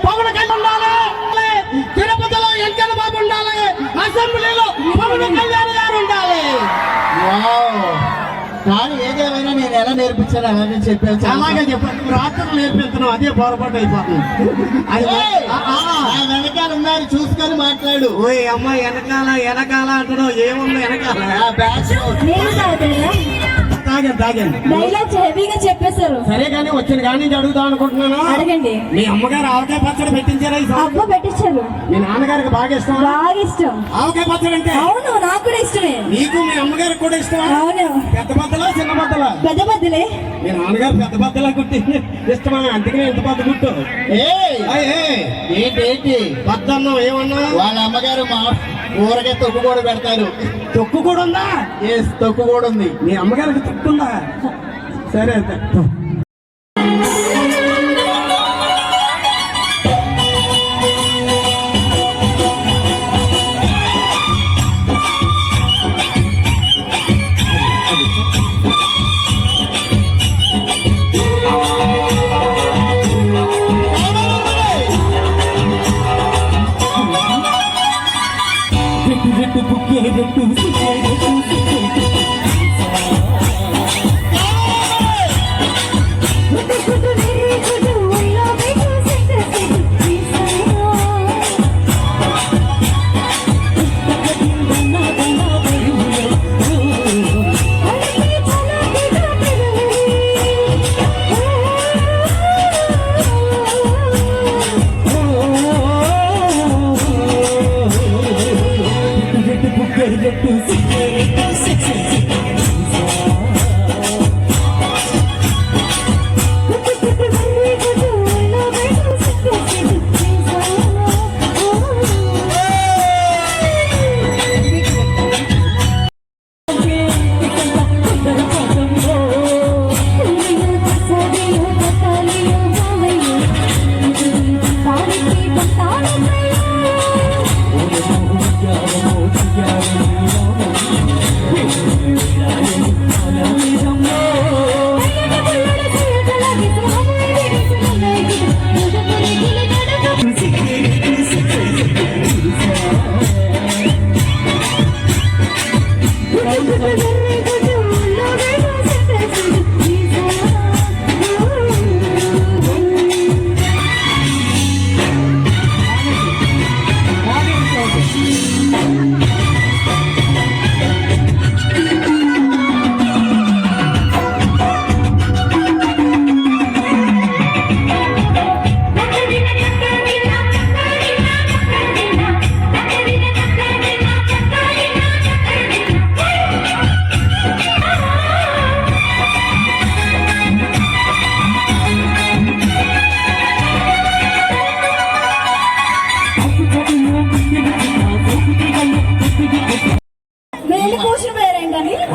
పవన్ కళ్యాణ్ ఉండాలి, తిరుపతిలో వెంకన్న బాబు ఉండాలి, అసెంబ్లీలో పవన్ కళ్యాణ్ గారు ఉండాలి. కానీ ఏదేమైనా నేను ఎలా నేర్పించాను అలాగే చెప్పాను. అలాగే చెప్పాను, రాత్రులు నేర్పిస్తున్నావు, అదే పొరపాటు అయిపోతుంది. వెనకాల ఉన్నారు చూసుకొని మాట్లాడు. ఓయ్ అమ్మాయి వెనకాల అంటున్నావు, ఏముందో వెనకాల తాగండి డైలాగ్ హెవీగా చెప్పేశారు. సరే కానీ వచ్చిన కానీ అడుగుదాం అనుకుంటున్నాను. అడగండి. మీ అమ్మగారు ఆవకాయ పచ్చడి పెట్టించారా? అబ్బా పెట్టించారు. మీ నాన్నగారికి బాగా ఇష్టం? బాగా ఇష్టం. ఆవకాయ పచ్చడి అంటే? అవును, నాకు కూడా ఇష్టమే. నీకు మీ అమ్మగారికి కూడా ఇష్టం? అవును. పెద్ద బద్దలా చిన్న బద్దలా? పెద్ద బద్దలే. మీ నాన్నగారు పెద్ద బద్దలా కుట్టి ఇష్టమా? అందుకనే ఎంత పెద్ద గుట్టు. ఏంటి బద్దన్నం ఏమన్నా? వాళ్ళ అమ్మగారు మా ఊరకే తొక్కు కూడా పెడతారు. తొక్కు కూడా ఉందా? తొక్కు కూడా ఉంది. మీ అమ్మగారికి తొక్కుందా? సరే అయితే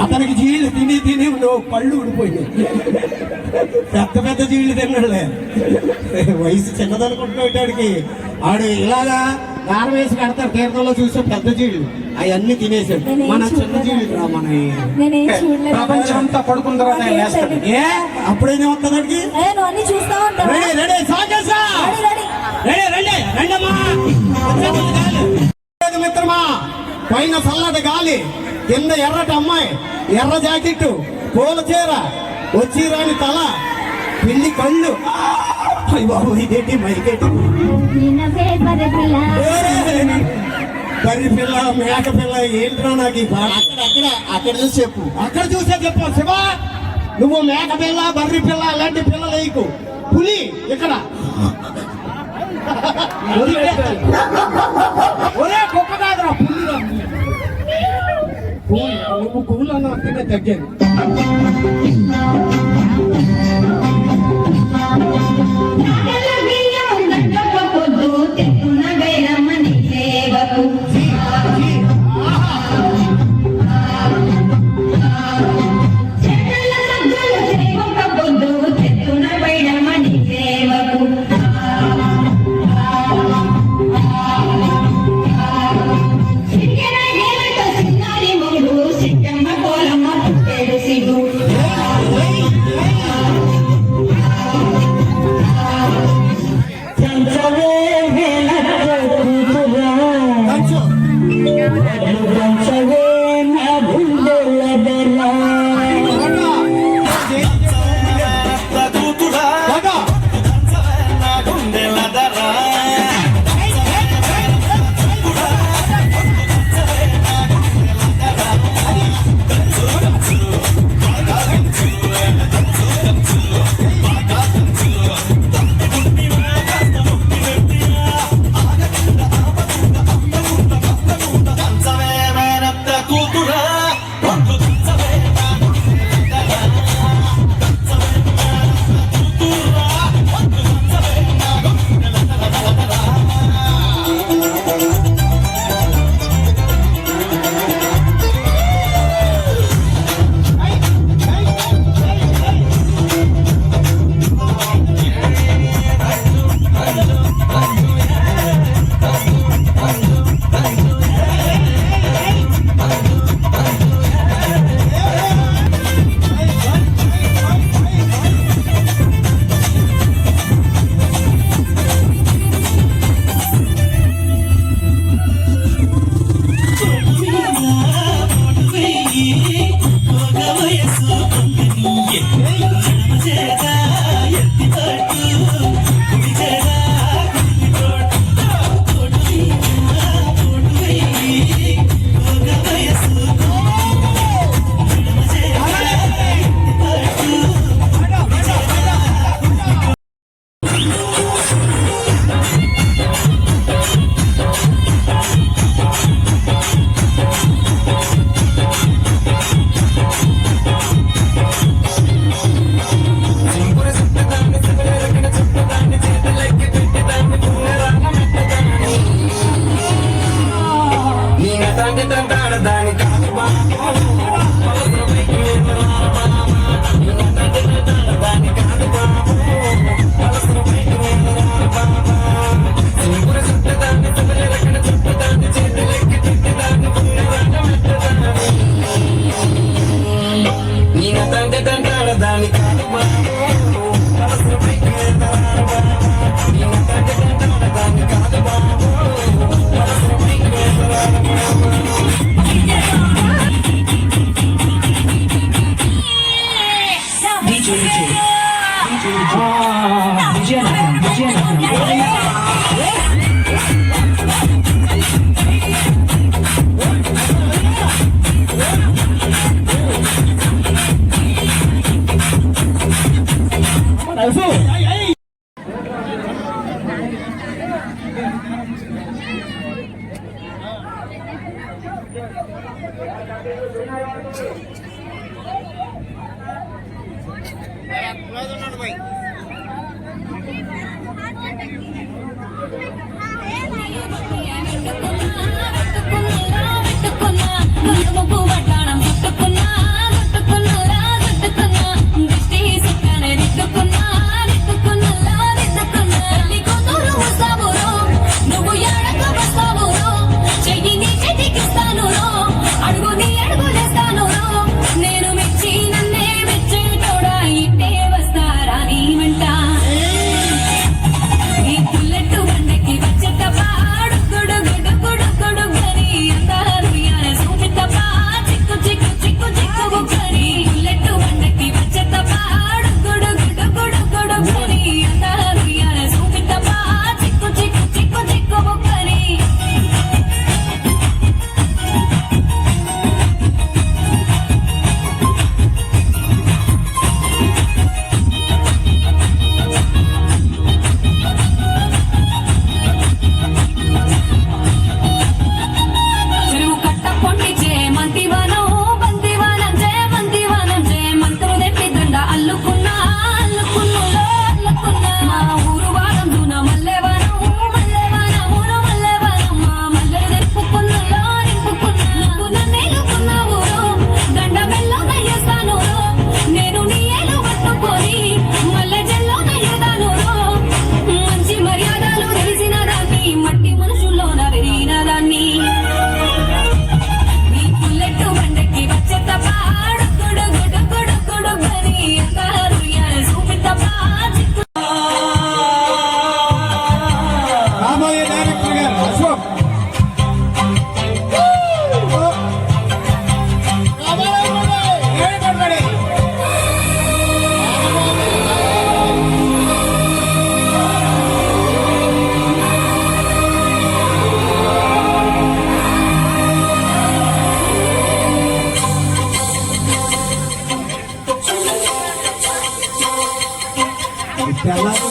అతనికి జీళ్ళు తిని పళ్ళు ఊడిపోయింది. పెద్ద జీళ్ళు తిన్నాడులే. వయసు చిన్నదనుకుంటున్నాడికి ఆడు ఇలాగా దారం వేసి కడతారు తీర్థంలో చూస్తే పెద్ద జీళ్ళు అవన్నీ తినేసాడు. మన చిన్న జీళ్ళు రా మన ప్రపంచం అంతా పడుకున్న తర్వాత ఏ అప్పుడైనా వస్తుందానికి మిత్రమా. పైన చల్లటి గాలి, కింద ఎర్రటి అమ్మాయి, ఎర్ర జాకెట్టు, పూల చీర, వచ్చి రాని తల, పిల్లి కళ్ళు. బాబు ఇదేంటి మైకేటి? బర్రి పిల్ల, మేక పిల్ల ఏంట్రా నాకు ఈ బాధ? అక్కడ చూసి చెప్పు. అక్కడ చూసే చెప్పు. శివ, నువ్వు మేక పిల్ల, బర్రి పిల్ల అలాంటి పిల్లలు వేయకు. పులి ఇక్కడ. ఒరే కుక్క కాదురా, పులి. కూల్ నువ్వు కూల్ అన్న అంటేనే తగ్గాను. ఈ బుల్లెట్ బండకి వచ్చేట పాడు గుడు గుడు తెల్లారి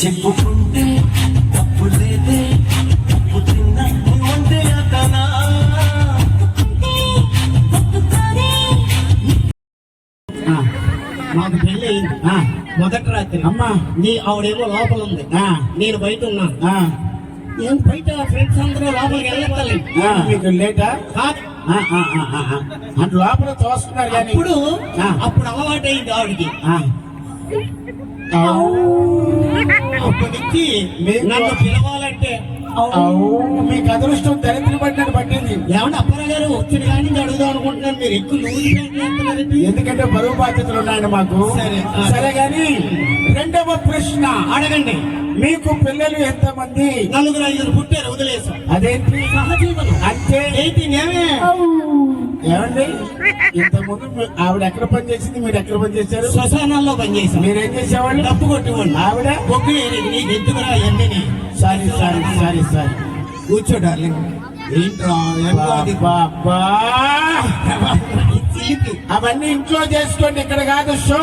చెప్పుకుంటే తప్పు లేదే తప్పు తిన్నా నువ్వంటే అతనా మాకు పెళ్ళి అయింది మొదటి రాత్రి అమ్మా నీ ఆవిడేమో లోపల ఉంది నేను బయట ఉన్నాను నేను బయట ఫ్రెండ్స్ అందరూ లోపలికి వెళ్ళాలి మీకు లేటా కాదు అంటే లోపల తోస్తున్నారు కానీ అప్పుడు అలవాటైంది ఆవిడకి అప్పటి నుంచి నన్ను పిలవాలంటే మీకు అదృష్టం దరిద్ర పడినట్టు పట్టింది. ఏమన్నా అప్పారావు గారు వచ్చిన కానీ అడుగుదాం అనుకుంటున్నాను. మీరు ఎక్కువ నువ్వు ఎందుకంటే బరువు బాధ్యతలు ఉన్నాయండి మాకు. సరే గాని రెండవ ప్రశ్న అడగండి. మీకు పిల్లలు ఎంతమంది? 4-5 పుట్టారు, వదిలేసాం. అదేంటి సహజీవనం అంటే ఏంటి? ఏమండి ఇంతకుముందు ఆవిడ ఎక్కడ పని చేసింది, మీరు ఎక్కడ పని చేశారు? శ్మశానాల్లో పనిచేసాం. మీరేం చేసేవాళ్ళు? డబ్బు కొట్టేవాళ్ళు. ఆవిడ ఒక్క నీకు ఎందుకురా అవన్నీ? సారీ సారీ సారీ సారీ కూర్చో డార్లింగ్. ఏంట్రా అవన్నీ ఇంట్లో చేసుకోండి, ఇక్కడ కాదు. షో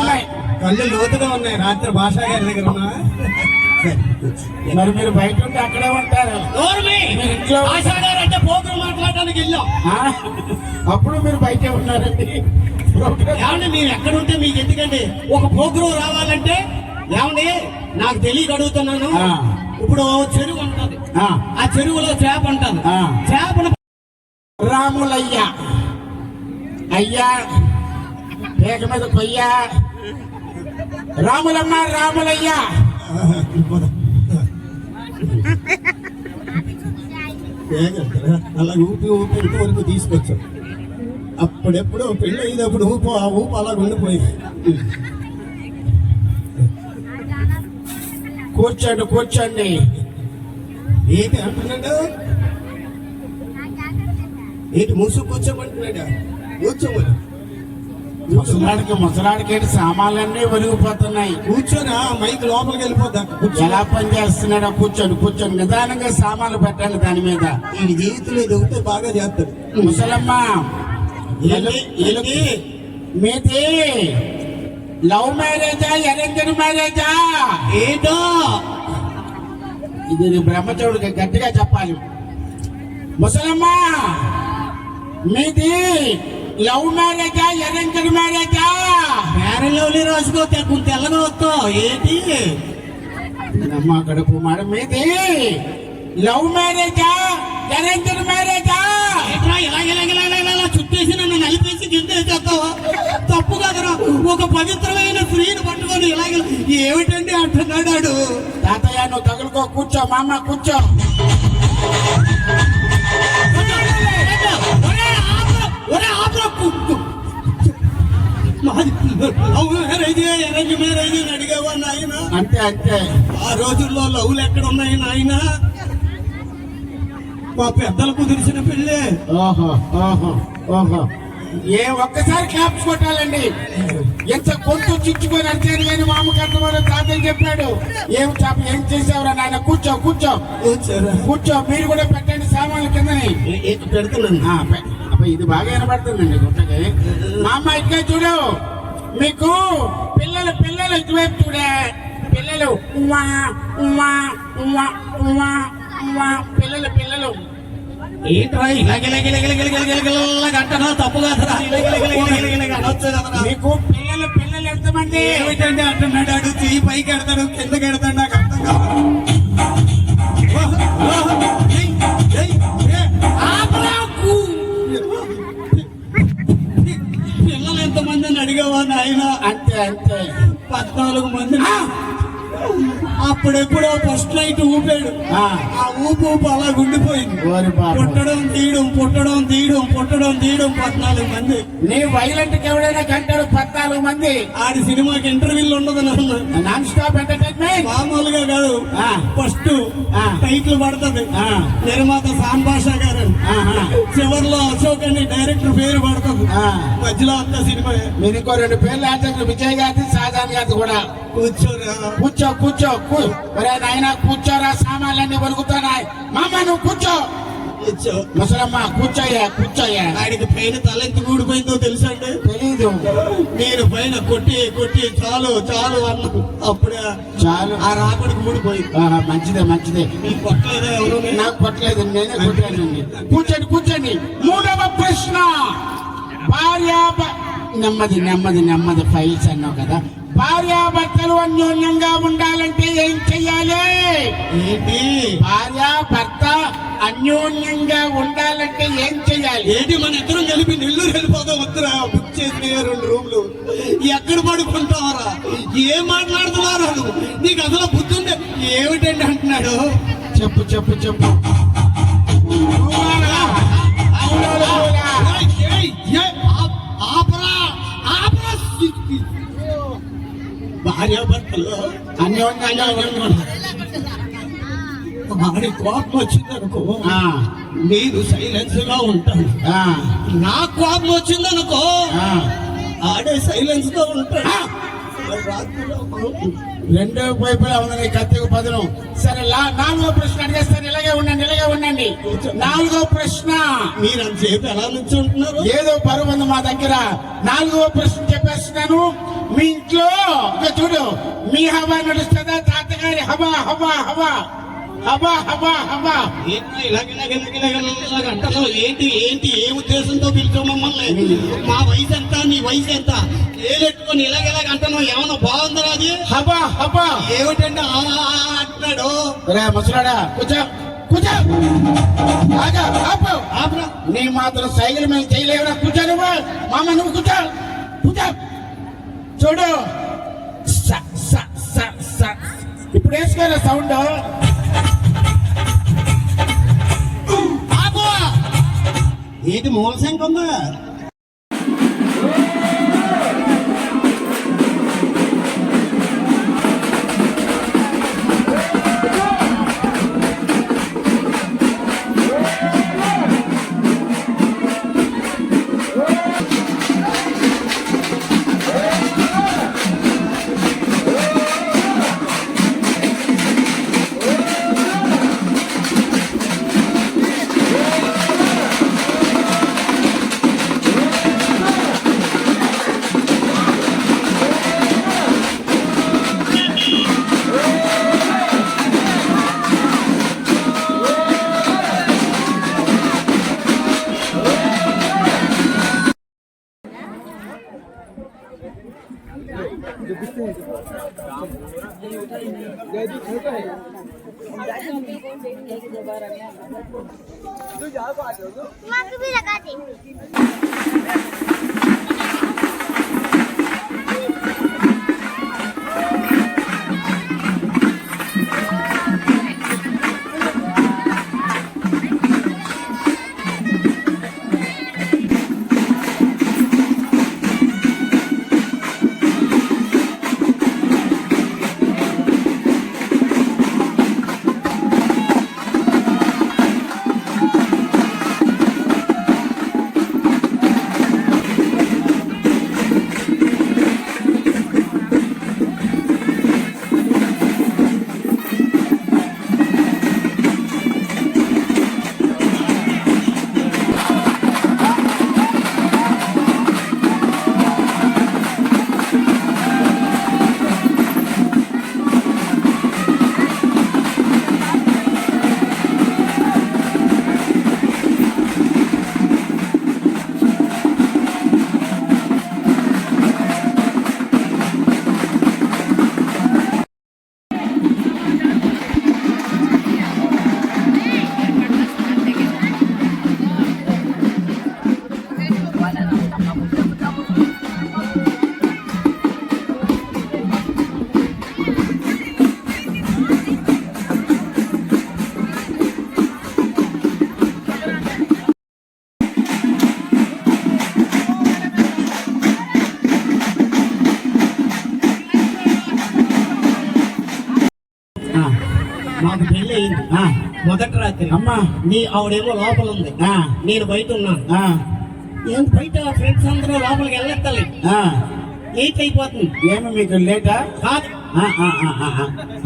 ఉన్నాయి, కళ్ళు లోతుగా ఉన్నాయి. రాత్రి భాషా గారి దగ్గర ఉన్నా. మరి మీరు బయట ఉంటే అక్కడే ఉంటారు. మీరు ఇంట్లో అంటే పోకులు మాట్లాడడానికి వెళ్ళాం. అప్పుడు మీరు బయటే ఉన్నారండి. ఏమండి మీరు ఎక్కడ ఉంటే మీకు ఎందుకండి? ఒక ప్రోగ్రాం రావాలంటే ఏమండి నాకు తెలియక అడుగుతున్నాను. ఇప్పుడు చెరువు ఉంటుంది, ఆ చెరువులో చేప ఉంటుంది. చేపను రాములయ్య అయ్యా పేక మీద కొయ్యా రాములమ్మ రాములయ్య అలా ఊపి ఊపి ఇంతవరకు తీసుకొచ్చాం. అప్పుడెప్పుడు పెళ్ళి అయినప్పుడు ఊపు ఆ ఊపు అలా ఉండిపోయింది. కూర్చోండి కూర్చోండి. ఏంటి అంటున్నాడు? ఏంటి మూసు కూర్చోమంటున్నాడా? కూర్చోమని. ముసలాడికి సామాన్లన్నీ ఒలిగిపోతున్నాయి. కూర్చొని మైక్ లోపలికి వెళ్ళిపోద్దా? ఎలా పని చేస్తున్నాడో కూర్చోండి కూర్చొని నిదానంగా సామాన్లు పెట్టండి దాని మీద. ఈ జీవితంలో ఎదిగితే బాగా చేస్తాడు. ముసలమ్మ మీది లవ్ మ్యారేజా అరేంజ్డ్ మ్యారేజా? ఏంటో ఇది బ్రహ్మచౌడికి గట్టిగా చెప్పాలి. ముసలమ్మ మీది లవ్ మ్యారేజా అరేంజ్డ్ మ్యారేజా? పేరలోని రాసుకో తెల్లగా వస్తావు ఏంటి? అమ్మ గడుపు మాట. మీది లవ్ మ్యారేజా అరేంజ్డ్ మ్యారేజా? ఇలా చుట్టేసి నన్ను నలిపేసి గిందేసేస్తావా? తప్పు కదరా. ఒక పవిత్రమైన స్త్రీని పట్టుకొని ఇలాగ ఏమిటండి అంటున్నాడు. తాతయ్య నువ్వు తగులుకో, కూర్చో మామ కూర్చో. అడిగావా నాయన? అంతే అంతే. ఆ రోజుల్లో లవ్లు ఎక్కడ ఉన్నాయి నాయన? మా పెద్దలు కుదిరిసిన పెళ్ళే. ఓహో ఓహో ఓహో ఒక్కసారి క్లాప్స్ కొట్టాలండి. ఎంత గొంతు చుచ్చుకొని అడిచాను కానీ మా అమ్మకి అర్థమని తాతయ్య చెప్పాడు. ఏం చేసావురా నాయన? కూర్చో కూర్చో కూర్చో. మీరు కూడా పెట్టండి సామాన్లు కిందని. పెడుతున్నాను. అబ్బాయి ఇది బాగా వినపడుతుందండి గుట్టకి. మా అమ్మ ఇక్కడ చూడు, మీకు పిల్లలు పిల్లలు ఇటువైపు చూడే. పిల్లలు ఉమ్మా ఉమ్మా ఉమ్మా ఉమ్మా ఉమ్మా పిల్లలు పిల్లలు. ఏంట్రా ఇలాగెలగెలగెలగెలగెలగెలగంటనా? తప్పు కాదురా. అనొచ్చు కదరా. మీకు పిల్లలు పిల్లలు ఎంతమంది? ఏమిటంటే అంటున్నాడు. అడు చెయ్యి పైకి ఎడతాడు, కిందకి ఎడతాడు, నాకు అర్థం కాదు. పిల్లలు ఎంతమంది అని అడిగావా నాయన? అంతే అంతే 14 మంది. అప్పుడెప్పుడో ఫస్ట్ నైట్ ఊపాడు. ఆ ఊపు అలా గుండిపోయింది. పుట్టడం తీయడం పుట్టడం తీయడం పుట్టడం తీయడం 14 మంది. నీ వైలెంట్ కి ఎవడైనా కంటాడు 14 మంది. ఆడి సినిమాకి ఇంటర్వ్యూలు ఉండదు నాన్ స్టాప్ ఎంటర్టైన్మెంట్. మామూలుగా కాదు. ఫస్ట్ టైటిల్ పడుతుంది నిర్మాత సాన్ బాషా గారు. చివరిలో అశోక్ అని డైరెక్టర్ పేరు పడుతుంది. మధ్యలో అంత సినిమా. మీరు ఇంకో 2 పేర్లు యాక్టర్ విజయ్ గారి షాజాన్ గారి కూడా. కూర్చోరా కూర్చో కూర్చో. నాయన కూర్చోరా, సామాన్లన్నీ వరుగుతున్నాయి. మామ నువ్వు కూర్చో. ముసలమ్మ కూర్చోయ్యా కూర్చోయ్యా. ఆయనకి పైన తలెంత ఊడిపోయిందో తెలుసా అండి? తెలీదు. నేను పైన కొట్టి కొట్టి చాలు చాలు అన్న అప్పుడే చాలు ఆ రాకుడికి ఊడిపోయింది. మంచిదే మంచిదే. మీకు కొట్టలేదా ఎవరు? నాకు కొట్టలేదు, నేనే కొట్టానండి. కూర్చోండి కూర్చోండి. 3వ ప్రశ్న. నెమ్మది నెమ్మది నెమ్మది ఫైల్స్ అన్నావు కదా. భార్యాభర్తలు అన్యోన్యంగా ఉండాలంటే ఏం చెయ్యాలి? ఏంటి? భార్యాభర్త అన్యోన్యంగా ఉండాలంటే ఏం చెయ్యాలి? ఏంటి మన ఇద్దరం కలిపి నెల్లూరు వెళ్ళిపోతాం. వద్దురా, బుక్ చేసిన 2 రూమ్లు. ఎక్కడ పడుకుంటావరా? ఏం మాట్లాడుతున్నారా నువ్వు? నీకు అసలు బుద్ధుండే ఏమిటండి అంటున్నాడు. చెప్పు చెప్పు చెప్పు. భార్యాభర్తలు అన్యోన్యంగా వాడి కోపం వచ్చిందనుకో నేను సైలెన్స్ గా ఉంటాను. నా కోపం వచ్చిందనుకో ఆడే సైలెన్స్ గా ఉంటాడు. రెండో వైపులా ఉన్నది కత్తికి పదును. సరే 4వ ప్రశ్న అడిగేస్తాను. ఇలాగే ఉండండి. 4వ ప్రశ్న. మీరు అంతసేపు ఎలా నుంచి ఉంటున్నారు? ఏదో పరువు ఉంది మా దగ్గర. 4వ ప్రశ్న చెప్పేస్తున్నాను. మీ ఇంట్లో ఇంకా చూడు, మీ హవా నడుస్తుందా? తాతగారి హవా హవా హవా హవా హవా హవా. అంటారు ఏంటి ఏంటి? ఏ ఉద్దేశంతో పిలిచావు మమ్మల్ని? మా వయసు ఎంత, నీ వయసు ఎంత? ఏలెట్టుకొని ఇలాగెలాగ అంటున్నావు? ఏమన్నా బాగుందా అది? హబా హబా ఏమిటంటే అంటున్నాడు. ముసలాడా కూర్చో కూర్చో. నీ మాత్రం సైకిల్ మేము చేయలేవురా. కూర్చో నువ్వు. మామ నువ్వు కూర్చో కూర్చో. చూడు ఇప్పుడు వేసుకోరా సౌండ్. ఏంటి మూలశంక ఉందా? भी लगा देंगे। అయింది ఆ, మొదటి రాత్రి అమ్మా నీ ఆవిడేమో లోపల ఉంది ఆ, నేను బయట ఉన్నాను ఆ, ఏం బయట ఫ్రెండ్స్ అందరూ లోపలికి వెళ్ళెత్తాలి ఆ. 8 అయిపోతుంది ఏమి మీకు లేటా కాదు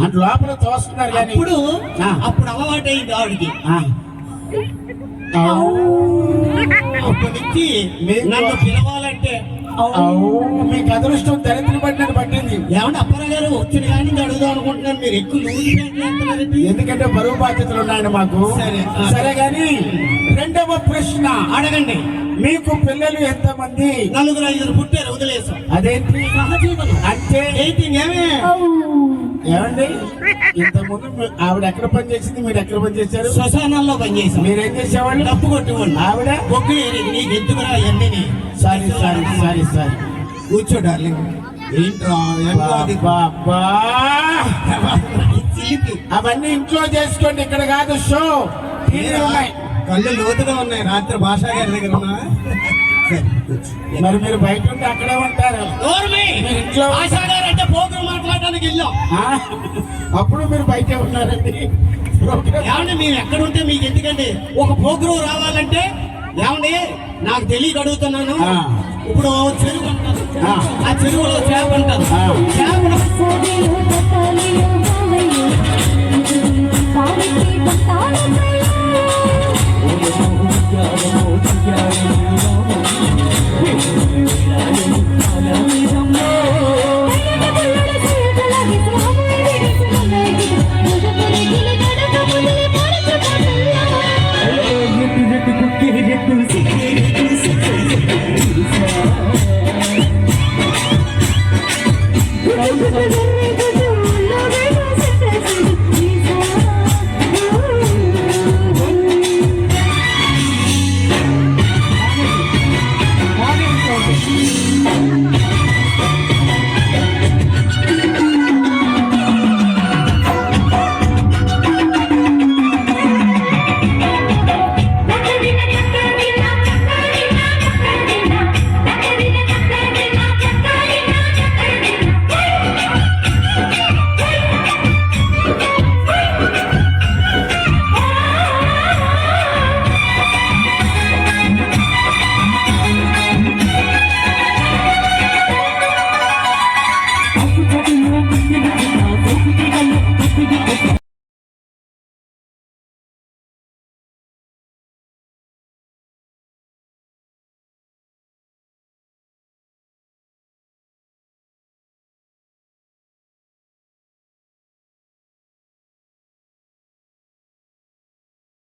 అటు లోపల తోస్తున్నారు కానీ అప్పుడు ఆ. అప్పుడు అలవాటైంది ఆవిడకి ఆ. ఔ. అప్పటి నుంచి మీకు- నన్ను పిలవాలంటే ఔ. మీకు అదృష్టం దరిద్ర పడినట్టు పట్టింది. ఏమంటే అప్పారావు గారు వచ్చిన కానీ అడుగుదాం అనుకుంటున్నాను మీరు ఎక్కువ లూజ్ ప్యాంట్లు వేస్తున్నారండి. ఎందుకంటే బరువు బాధ్యతలు ఉన్నాయండి మాకు. సరే. సరే గాని రెండవ ప్రశ్న అడగండి. మీకు పిల్లలు ఎంతమంది? 4-5 పుట్టారు వదిలేసాం. అదేంటి సహజీవనం అంటే ఏంటి ఏమే ఏమండి ఇంత ముందు ఆవిడ ఎక్కడ పని చేసింది, మీరు ఎక్కడ పని చేశారు? శ్మశానాల్లో పనిచేసాం. మీరేం చేసేవాళ్ళు? డబ్బు కొట్టుకోండి. ఆవిడ బొగ్గు ఏరేది. నీకు ఎందుకురా ఇవన్నీ? సారీ సారీ సారీ సారీ కూర్చో డార్లింగ్. ఏంట్రా బాబా చిలిపి. అవన్నీ ఇంట్లో చేసుకోండి, ఇక్కడ కాదు షో. టీవీలు ఉన్నాయి. కళ్ళు లోతుగా ఉన్నాయి. రాత్రి భాషా గారి దగ్గర ఉన్నా. మరి మీరు బయట ఉంటే అక్కడే ఉంటారు. మీరు ఇంట్లో అంటే పోగురు మాట్లాడడానికి వెళ్ళాం. ఆ? అప్పుడు మీరు బయటే ఉన్నారండి. ప్రోగ్రామ్ ఏమంటే మేము ఎక్కడ ఉంటే మీకు ఎందుకండి? ఒక పోగురు రావాలంటే ఏమండి నాకు తెలియక అడుగుతున్నాను. ఆ. ఇప్పుడు చెరువు అంటారు. ఆ. ఆ చెరువులో చేప అంటారు. ఆ. చేపను